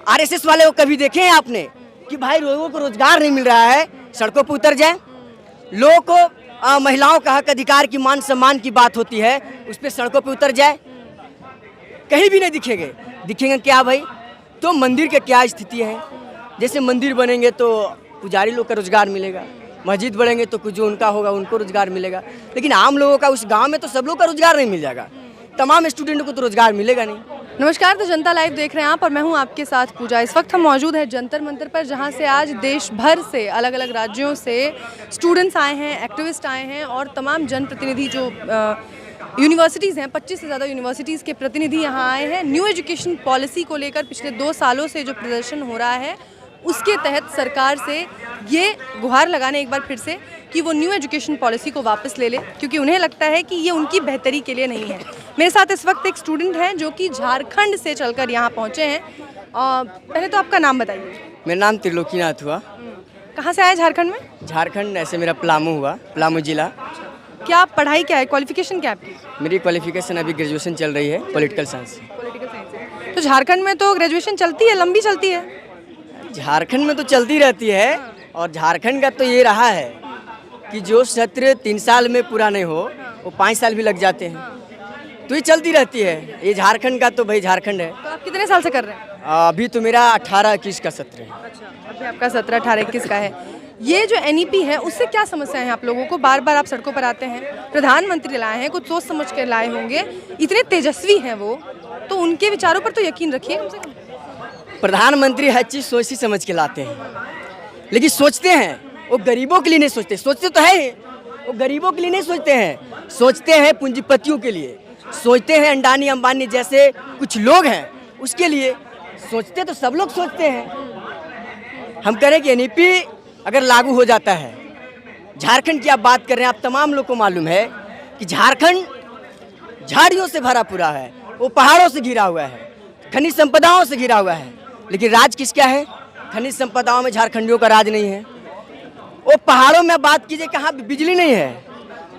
RSS वाले को कभी देखे हैं आपने कि भाई लोगों को रोजगार नहीं मिल रहा है, सड़कों पर उतर जाए? लोगों को महिलाओं का हक अधिकार की मान सम्मान की बात होती है, उस पर सड़कों पर उतर जाए? कहीं भी नहीं दिखेंगे। दिखेंगे क्या भाई? तो मंदिर का क्या स्थिति है? जैसे मंदिर बनेंगे तो पुजारी लोग का रोजगार मिलेगा, मस्जिद बढ़ेंगे तो कुछ जो उनका होगा उनको रोजगार मिलेगा, लेकिन आम लोगों का उस गांव में तो सब लोग का रोजगार नहीं मिल जाएगा, तमाम स्टूडेंटों को तो रोजगार मिलेगा नहीं। नमस्कार, तो जनता लाइव देख रहे हैं आप और मैं हूं आपके साथ पूजा। इस वक्त हम मौजूद हैं जंतर मंतर पर, जहां से आज देश भर से अलग अलग राज्यों से स्टूडेंट्स आए हैं, एक्टिविस्ट आए हैं और तमाम जनप्रतिनिधि जो यूनिवर्सिटीज़ हैं, 25 से ज़्यादा यूनिवर्सिटीज़ के प्रतिनिधि यहाँ आए हैं। न्यू एजुकेशन पॉलिसी को लेकर पिछले 2 सालों से जो प्रदर्शन हो रहा है उसके तहत सरकार से ये गुहार लगाने एक बार फिर से कि वो न्यू एजुकेशन पॉलिसी को वापस ले ले, क्योंकि उन्हें लगता है कि ये उनकी बेहतरी के लिए नहीं है। मेरे साथ इस वक्त एक स्टूडेंट हैं जो कि झारखंड से चलकर यहाँ पहुँचे हैं। पहले तो आपका नाम बताइए। मेरा नाम त्रिलोकीनाथ हुआ। कहाँ से आए झारखंड में? झारखंड ऐसे मेरा पलामू हुआ, पलामू जिला। क्या पढ़ाई क्या है, क्वालिफिकेशन क्या है आपकी? मेरी क्वालिफिकेशन अभी ग्रेजुएशन चल रही है पॉलिटिकल साइंस से। पॉलिटिकल साइंस से। तो झारखंड में तो ग्रेजुएशन चलती है, लंबी चलती है? झारखंड में तो चलती रहती है, और झारखंड का तो ये रहा है कि जो सत्र 3 साल में पूरा नहीं हो वो 5 साल भी लग जाते हैं, तो ये चलती रहती है। ये झारखंड का तो भाई झारखंड है। तो आप कितने साल से कर रहे हैं? अभी तो मेरा 18-21 का सत्र है। अच्छा, अभी आपका 17-18-21 का है। ये जो एनईपी है उससे क्या समस्या है आप लोगों को? बार बार आप सड़कों पर आते हैं, प्रधानमंत्री लाए हैं, कुछ सोच समझ कर लाए होंगे, इतने तेजस्वी हैं वो, तो उनके विचारों पर तो यकीन रखिए कम से कम। प्रधानमंत्री हर चीज़ सोची समझ के लाते हैं, लेकिन सोचते हैं वो गरीबों के लिए नहीं सोचते। सोचते तो है ही, वो गरीबों के लिए नहीं सोचते हैं, सोचते हैं पूंजीपतियों के लिए, सोचते हैं अंडानी अंबानी जैसे कुछ लोग हैं उसके लिए। सोचते तो सब लोग सोचते हैं। हम कह रहे हैं कि एनईपी अगर लागू हो जाता है, झारखंड की आप बात कर रहे हैं, आप तमाम लोग को मालूम है कि झारखंड झाड़ियों से भरा पूरा है, वो पहाड़ों से घिरा हुआ है, खनिज संपदाओं से घिरा हुआ है, लेकिन राज किसका है? खनिज संपदाओं में झारखंडियों का राज नहीं है। वो पहाड़ों में बात कीजिए, कहाँ बिजली नहीं है,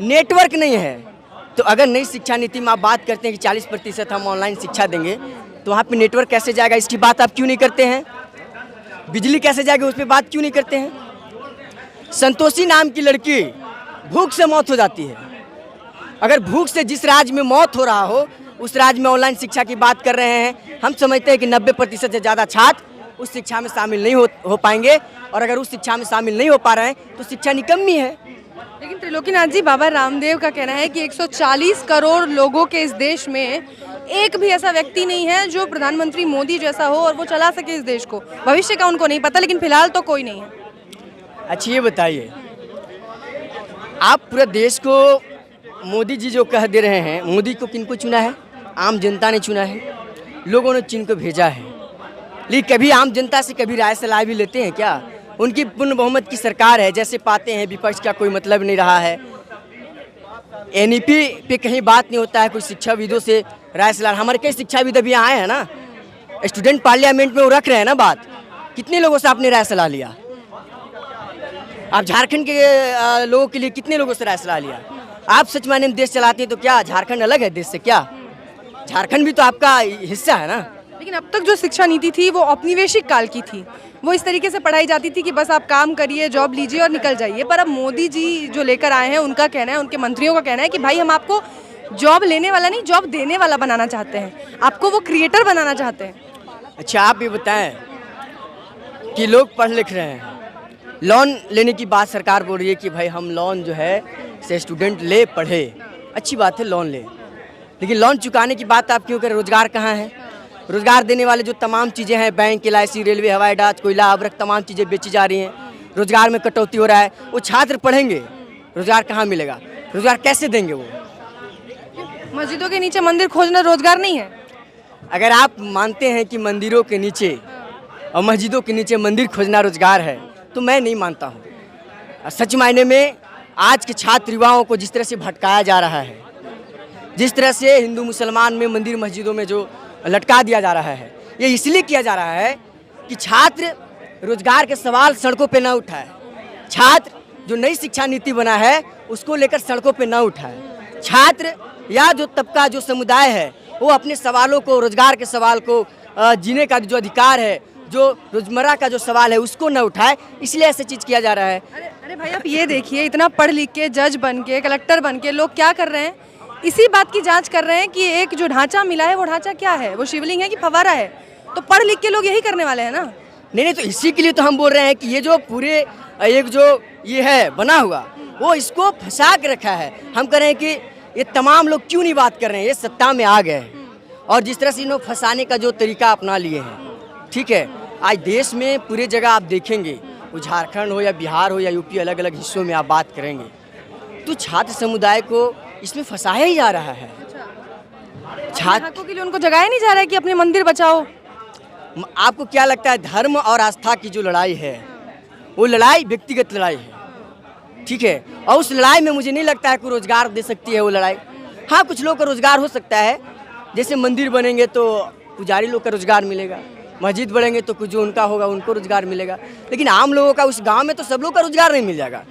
नेटवर्क नहीं है। तो अगर नई शिक्षा नीति में आप बात करते हैं कि 40% हम ऑनलाइन शिक्षा देंगे, तो वहाँ पे नेटवर्क कैसे जाएगा, इसकी बात आप क्यों नहीं करते हैं? बिजली कैसे जाएगी, उस पर बात क्यों नहीं करते हैं? संतोषी नाम की लड़की भूख से मौत हो जाती है। अगर भूख से जिस राज्य में मौत हो रहा हो उस राज्य में ऑनलाइन शिक्षा की बात कर रहे हैं। हम समझते हैं कि 90% से ज़्यादा छात्र उस शिक्षा में शामिल नहीं हो पाएंगे, और अगर उस शिक्षा में शामिल नहीं हो पा रहे हैं तो शिक्षा निकम्मी है। लेकिन त्रिलोकीनाथ जी, बाबा रामदेव का कहना है कि 140 करोड़ लोगों के इस देश में एक भी ऐसा व्यक्ति नहीं है जो प्रधानमंत्री मोदी जैसा हो और वो चला सके इस देश को। भविष्य का उनको नहीं पता, लेकिन फिलहाल तो कोई नहीं है। अच्छा ये बताइए, आप पूरे देश को मोदी जी जो कह दे रहे हैं, मोदी को किनको चुना है? आम जनता ने चुना है, लोगों ने चुन को भेजा है। लेकिन कभी आम जनता से कभी राय सलाह भी लेते हैं क्या? उनकी पूर्ण बहुमत की सरकार है, जैसे पाते हैं विपक्ष का कोई मतलब नहीं रहा है। एनईपी पे कहीं बात नहीं होता है, कोई शिक्षाविदों से राय सलाह। हमारे कई शिक्षाविद अभी आए हैं ना, स्टूडेंट पार्लियामेंट में वो रख रहे हैं ना बात। कितने लोगों से आपने राय सलाह लिया? आप झारखंड के लोगों के लिए कितने लोगों से राय सलाह लिया? आप सच मायने में देश चलाते हैं तो क्या झारखंड अलग है देश से? क्या झारखंड भी तो आपका हिस्सा है ना। लेकिन अब तक जो शिक्षा नीति थी वो औपनिवेशिक काल की थी, वो इस तरीके से पढ़ाई जाती थी कि बस आप काम करिए, जॉब लीजिए और निकल जाइए। पर अब मोदी जी जो लेकर आए हैं, उनका कहना है, उनके मंत्रियों का कहना है कि भाई हम आपको जॉब लेने वाला नहीं, जॉब देने वाला बनाना चाहते हैं, आपको वो क्रिएटर बनाना चाहते हैं। अच्छा आप ये बताएं कि लोग पढ़ लिख रहे हैं, लोन लेने की बात सरकार बोल रही है कि भाई हम लोन जो है से स्टूडेंट ले पढ़े, अच्छी बात है लोन ले, लेकिन लोन चुकाने की बात आप क्यों करें? रोजगार कहाँ है? रोजगार देने वाले जो तमाम चीज़ें हैं, बैंक, LIC, रेलवे, हवाई अड्डा, कोयला, अबरक, तमाम चीज़ें बेची जा रही हैं, रोजगार में कटौती हो रहा है। वो छात्र पढ़ेंगे, रोजगार कहाँ मिलेगा? रोजगार कैसे देंगे वो? मस्जिदों के नीचे मंदिर खोजना रोजगार नहीं है? अगर आप मानते हैं कि मंदिरों के नीचे और मस्जिदों के नीचे मंदिर खोजना रोजगार है, तो मैं नहीं मानता हूँ। सच मायने में आज के छात्र युवाओं को जिस तरह से भटकाया जा रहा है, जिस तरह से हिंदू मुसलमान में मंदिर मस्जिदों में जो लटका दिया जा रहा है, ये इसलिए किया जा रहा है कि छात्र रोजगार के सवाल सड़कों पे ना उठाए। छात्र जो नई शिक्षा नीति बना है उसको लेकर सड़कों पे ना उठाए। छात्र या जो तबका, जो समुदाय है, वो अपने सवालों को, रोजगार के सवाल को, जीने का जो अधिकार है जो रोजमर्रा का जो सवाल है उसको न उठाए, इसलिए ऐसे चीज़ किया जा रहा है। अरे भाई आप ये देखिए, इतना पढ़ लिख के जज बन के कलेक्टर बन के लोग क्या कर रहे हैं, इसी बात की जांच कर रहे हैं कि एक जो ढांचा मिला है वो ढांचा क्या है, वो शिवलिंग है कि फव्वारा है। तो पढ़ लिख के लोग यही करने वाले हैं ना। नहीं, तो इसी के लिए तो हम बोल रहे हैं कि ये जो पूरे एक जो ये है बना हुआ, वो इसको फंसा के रखा है। हम कह रहे हैं कि ये तमाम लोग क्यों नहीं बात कर रहे हैं, ये सत्ता में आ गए हैं और जिस तरह से इन्होंने फंसाने का जो तरीका अपना लिए हैं, ठीक है। आज देश में पूरे जगह आप देखेंगे, वो झारखंड हो या बिहार हो या यूपी, अलग अलग हिस्सों में आप बात करेंगे तो छात्र समुदाय को इसमें फंसाया ही जा रहा है। छात्रों के लिए उनको जगाया नहीं जा रहा है कि अपने मंदिर बचाओ। आपको क्या लगता है, धर्म और आस्था की जो लड़ाई है वो लड़ाई व्यक्तिगत लड़ाई है, ठीक है। और उस लड़ाई में मुझे नहीं लगता है कि रोजगार दे सकती है वो लड़ाई। हाँ, कुछ लोग का रोजगार हो सकता है, जैसे मंदिर बनेंगे तो पुजारी लोग का रोजगार मिलेगा, मस्जिद बढ़ेंगे तो कुछ जो उनका होगा उनको रोजगार मिलेगा, लेकिन आम लोगों का उस गांव में तो सब लोग का रोजगार नहीं मिल जाएगा।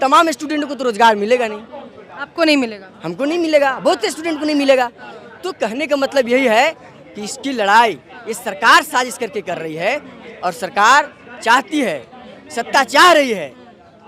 तमाम स्टूडेंट को तो रोजगार मिलेगा नहीं, आपको नहीं मिलेगा, हमको नहीं मिलेगा, बहुत से स्टूडेंट को नहीं मिलेगा। तो कहने का मतलब यही है कि इसकी लड़ाई ये सरकार साजिश करके कर रही है और सरकार चाहती है, सत्ता चाह रही है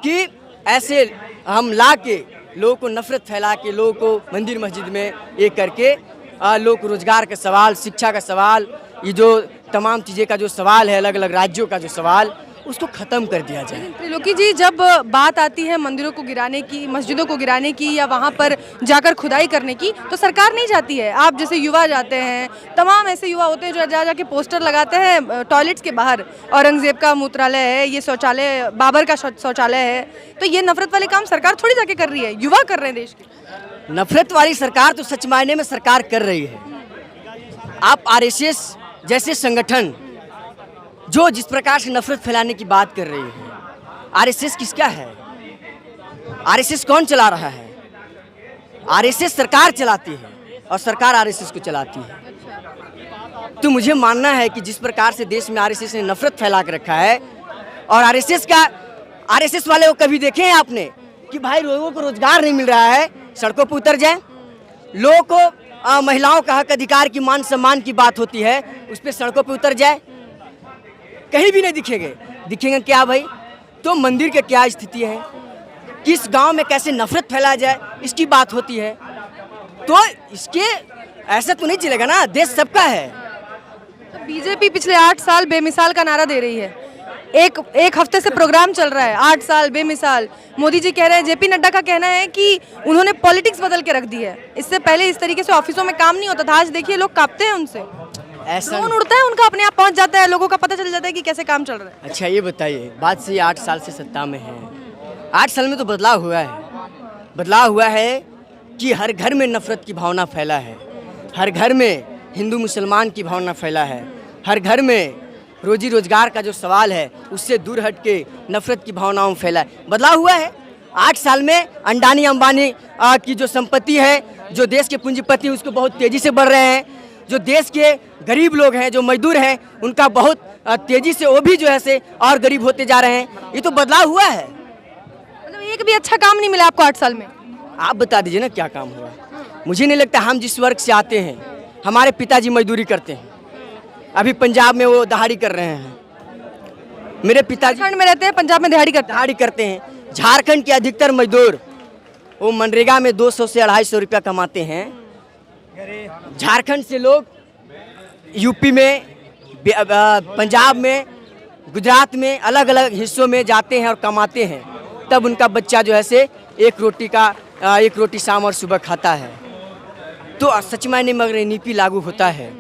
कि ऐसे हम ला के लोगों को नफरत फैला के लोगों को मंदिर मस्जिद में एक करके लोगों को रोजगार का सवाल, शिक्षा का सवाल, ये जो तमाम चीज़ें का जो सवाल है, अलग अलग राज्यों का जो सवाल, उसको ख़त्म कर दिया जाए। त्रिलोकी जी, जब बात आती है मंदिरों को गिराने की, मस्जिदों को गिराने की या वहाँ पर जाकर खुदाई करने की, तो सरकार नहीं जाती है। आप जैसे युवा जाते हैं, तमाम ऐसे युवा होते हैं जो जा जाके पोस्टर लगाते हैं टॉयलेट्स के बाहर, औरंगजेब का मूत्रालय है, ये शौचालय, बाबर का शौचालय है। तो ये नफरत वाले काम सरकार थोड़ी जाके कर रही है, युवा कर रहे हैं देश के। नफरत वाली सरकार तो सच मायने में सरकार कर रही है। आप आरएसएस जैसे संगठन जो जिस प्रकार से नफरत फैलाने की बात कर रही है, आरएसएस किसका है? आरएसएस कौन चला रहा है? आरएसएस सरकार चलाती है और सरकार आरएसएस को चलाती है। तो मुझे मानना है कि जिस प्रकार से देश में आरएसएस ने नफरत फैला के रखा है, और आरएसएस वाले को कभी देखे हैं आपने कि भाई लोगों को रोजगार नहीं मिल रहा है, सड़कों पर उतर जाए, लोगों को महिलाओं का हक अधिकार की, मान सम्मान की बात होती है, उस पर सड़कों पर उतर जाए, कहीं भी नहीं दिखेंगे क्या भाई? तो मंदिर की क्या स्थिति है, किस गांव में कैसे नफरत फैलाया जाए, इसकी बात होती है। तो इसके ऐसा तो नहीं चलेगा ना, देश सबका है। तो बीजेपी पिछले 8 साल बेमिसाल का नारा दे रही है, एक हफ्ते से प्रोग्राम चल रहा है, 8 साल बेमिसाल। मोदी जी कह रहे हैं, जेपी नड्डा का कहना है कि उन्होंने पॉलिटिक्स बदल के रख दी है, इससे पहले इस तरीके से ऑफिसों में काम नहीं होता था। आज देखिए लोग कांपते हैं उनसे, ऐसा ड्रोन उड़ता है उनका, अपने आप पहुंच जाता है, लोगों का पता चल जाता है कि कैसे काम चल रहा है। अच्छा ये बताइए, बात से 8 साल से सत्ता में है, 8 साल में तो बदलाव हुआ है कि हर घर में नफरत की भावना फैला है, हर घर में हिंदू मुसलमान की भावना फैला है, हर घर में रोजी रोजगार का जो सवाल है उससे दूर हट के नफरत की भावनाओं में फैला है। बदलाव हुआ है 8 साल में। अंडानी अंबानी की जो संपत्ति है, जो देश के पूंजीपति उसको बहुत तेज़ी से बढ़ रहे हैं, जो देश के गरीब लोग हैं, जो मजदूर हैं, उनका बहुत तेज़ी से वो भी जो है से और गरीब होते जा रहे हैं। ये तो बदलाव हुआ है। मतलब एक भी अच्छा काम नहीं मिला आपको 8 साल में? आप बता दीजिए ना क्या काम हुआ। मुझे नहीं लगता, हम जिस वर्ग से आते हैं, हमारे पिताजी मजदूरी करते हैं, अभी पंजाब में वो दहाड़ी कर रहे हैं। मेरे पिताजी झारखंड में रहते हैं, पंजाब में दहाड़ी करते हैं। झारखंड के अधिकतर मजदूर वो मनरेगा में 200 से 250 रुपया कमाते हैं। झारखंड से लोग यूपी में, पंजाब में, गुजरात में, अलग अलग हिस्सों में जाते हैं और कमाते हैं, तब उनका बच्चा जो है से एक रोटी शाम और सुबह खाता है। तो सच मायने में अगर नीति लागू होता है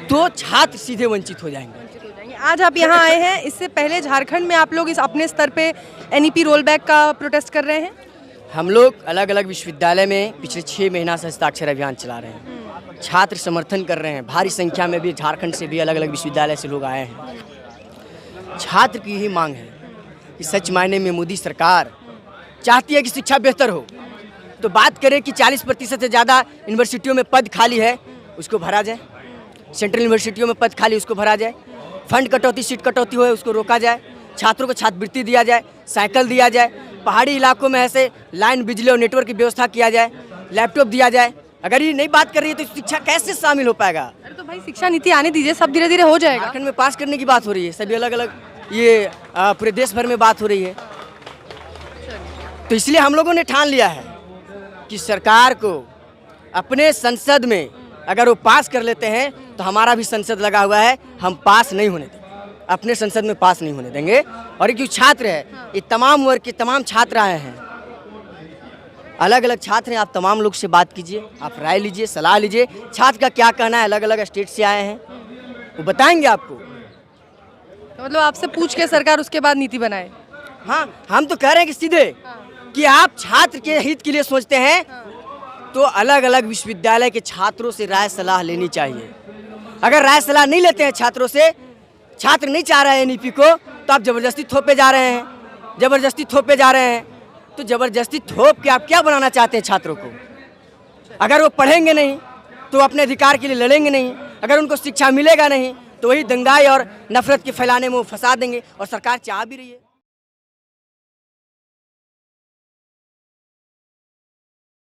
तो छात्र सीधे वंचित हो जाएंगे। आज आप यहाँ आए हैं, इससे पहले झारखंड में आप लोग इस अपने स्तर पे एनईपी रोल बैक का प्रोटेस्ट कर रहे हैं। हम लोग अलग अलग विश्वविद्यालय में पिछले 6 महीना से हस्ताक्षर अभियान चला रहे हैं। छात्र समर्थन कर रहे हैं, भारी संख्या में भी झारखंड से भी अलग अलग विश्वविद्यालय से लोग आए हैं। छात्र की यही मांग है कि सच मायने में मोदी सरकार चाहती है कि शिक्षा बेहतर हो। तो बात करें कि 40% से ज़्यादा यूनिवर्सिटियों में पद खाली है, उसको भरा जाए। सेंट्रल यूनिवर्सिटियों में पद खाली, उसको भरा जाए। फंड कटौती, सीट कटौती हो, उसको रोका जाए। छात्रों को छात्रवृत्ति दिया जाए, साइकिल दिया जाए। पहाड़ी इलाकों में ऐसे लाइन, बिजली और नेटवर्क की व्यवस्था किया जाए, लैपटॉप दिया जाए। अगर ये नहीं बात कर रही है तो शिक्षा कैसे शामिल हो पाएगा? तो भाई शिक्षा नीति आने दीजिए, सब धीरे धीरे हो जाएगा। झारखंड में पास करने की बात हो रही है, सभी अलग अलग ये पूरे देश भर में बात हो रही है। तो इसलिए हम लोगों ने ठान लिया है कि सरकार को अपने संसद में अगर वो पास कर लेते हैं तो हमारा भी संसद लगा हुआ है, हम पास नहीं होने देंगे, अपने संसद में पास नहीं होने देंगे। और ये जो छात्र है, ये तमाम वर्ग के तमाम छात्र आए हैं, अलग अलग छात्र हैं। आप तमाम लोग से बात कीजिए, आप राय लीजिए, सलाह लीजिए, छात्र का क्या कहना है। अलग अलग स्टेट से आए हैं, वो बताएंगे आपको। तो मतलब आपसे पूछ के सरकार उसके बाद नीति बनाए। हाँ, हम तो कह रहे हैं कि सीधे कि आप छात्र के हित के लिए सोचते हैं तो अलग अलग विश्वविद्यालय के छात्रों से राय सलाह लेनी चाहिए। अगर राय सलाह नहीं लेते हैं छात्रों से, छात्र नहीं चाह रहे हैं एनईपी को, तो आप जबरदस्ती थोपे जा रहे हैं, जबरदस्ती थोपे जा रहे हैं। तो जबरदस्ती थोप के आप क्या बनाना चाहते हैं छात्रों को? अगर वो पढ़ेंगे नहीं तो अपने अधिकार के लिए लड़ेंगे नहीं, अगर उनको शिक्षा मिलेगा नहीं तो वही दंगाई और नफरत के फैलाने में वो फंसा देंगे, और सरकार चाह भी रही है।